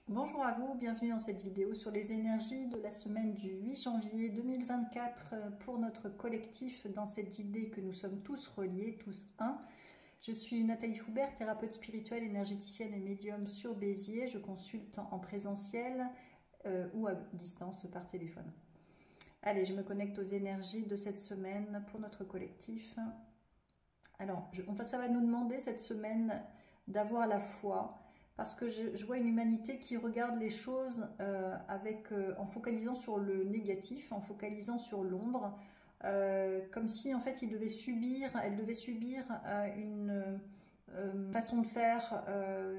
Bonjour à vous, bienvenue dans cette vidéo sur les énergies de la semaine du 8 janvier 2024 pour notre collectif dans cette idée que nous sommes tous reliés, tous un. Je suis Nathalie Foubert, thérapeute spirituelle, énergéticienne et médium sur Béziers. Je consulte en présentiel ou à distance par téléphone. Allez, je me connecte aux énergies de cette semaine pour notre collectif. Alors, ça va nous demander cette semaine d'avoir la foi, parce que je vois une humanité qui regarde les choses en focalisant sur le négatif, en focalisant sur l'ombre, comme si en fait elle devait subir une façon de faire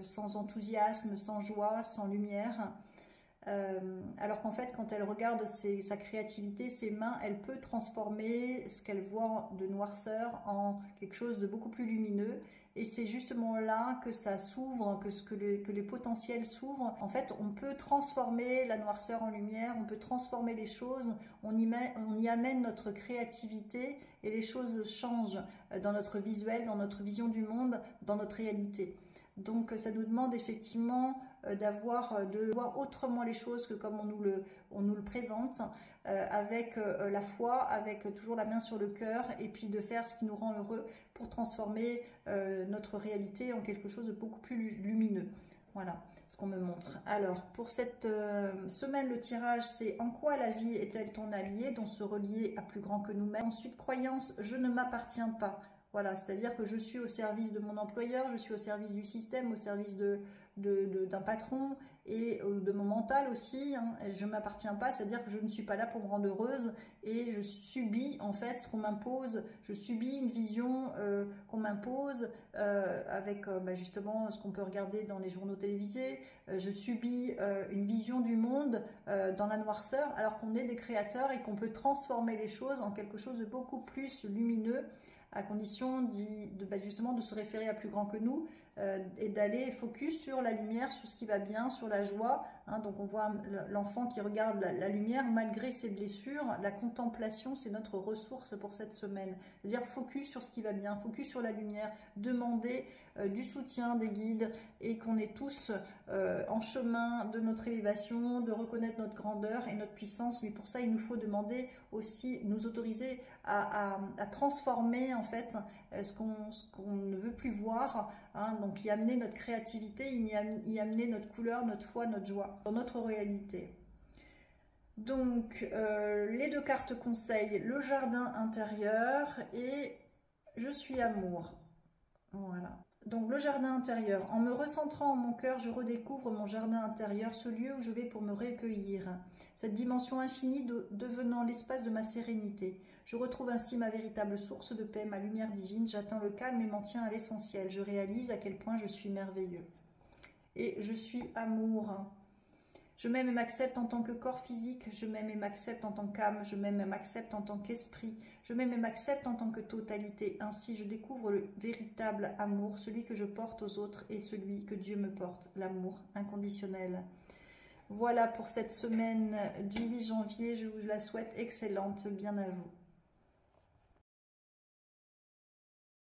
sans enthousiasme, sans joie, sans lumière. Alors qu'en fait, quand elle regarde sa créativité, ses mains, elle peut transformer ce qu'elle voit de noirceur en quelque chose de beaucoup plus lumineux. Et c'est justement là que ça s'ouvre, que les potentiels s'ouvrent. En fait, on peut transformer la noirceur en lumière, on peut transformer les choses, on y amène notre créativité et les choses changent dans notre visuel, dans notre vision du monde, dans notre réalité. Donc ça nous demande effectivement de voir autrement les choses que comme on nous le présente, avec la foi, avec toujours la main sur le cœur, et puis de faire ce qui nous rend heureux pour transformer notre réalité en quelque chose de beaucoup plus lumineux. Voilà ce qu'on me montre. Alors, pour cette semaine, le tirage, c'est « En quoi la vie est-elle ton allié ?» dont se relier à plus grand que nous-mêmes. Ensuite, croyance « Je ne m'appartiens pas ». Voilà, c'est-à-dire que je suis au service de mon employeur, je suis au service du système, au service d'un patron et de mon mental aussi. Hein. Je ne m'appartiens pas, c'est-à-dire que je ne suis pas là pour me rendre heureuse et je subis en fait ce qu'on m'impose. Je subis une vision qu'on m'impose avec justement ce qu'on peut regarder dans les journaux télévisés. Je subis une vision du monde dans la noirceur alors qu'on est des créateurs et qu'on peut transformer les choses en quelque chose de beaucoup plus lumineux, à condition justement de se référer à plus grand que nous et d'aller focus sur la lumière, sur ce qui va bien, sur la joie. Hein. Donc on voit l'enfant qui regarde la lumière malgré ses blessures. La contemplation, c'est notre ressource pour cette semaine. C'est-à-dire focus sur ce qui va bien, focus sur la lumière, demander du soutien des guides et qu'on est tous en chemin de notre élévation, de reconnaître notre grandeur et notre puissance. Mais pour ça, il nous faut demander aussi, nous autoriser à transformer en fait ce qu'on ne veut plus voir, hein, donc y amener notre créativité, y amener notre couleur, notre foi, notre joie dans notre réalité. Donc les deux cartes conseillent le jardin intérieur et je suis amour. Voilà. Donc le jardin intérieur, en me recentrant en mon cœur, je redécouvre mon jardin intérieur, ce lieu où je vais pour me recueillir. Cette dimension infinie devenant l'espace de ma sérénité. Je retrouve ainsi ma véritable source de paix, ma lumière divine. J'atteins le calme et m'en tiens à l'essentiel. Je réalise à quel point je suis merveilleux. Et je suis amour. Je m'aime et m'accepte en tant que corps physique, je m'aime et m'accepte en tant qu'âme, je m'aime et m'accepte en tant qu'esprit, je m'aime et m'accepte en tant que totalité. Ainsi, je découvre le véritable amour, celui que je porte aux autres et celui que Dieu me porte, l'amour inconditionnel. Voilà pour cette semaine du 8 janvier, je vous la souhaite excellente, bien à vous.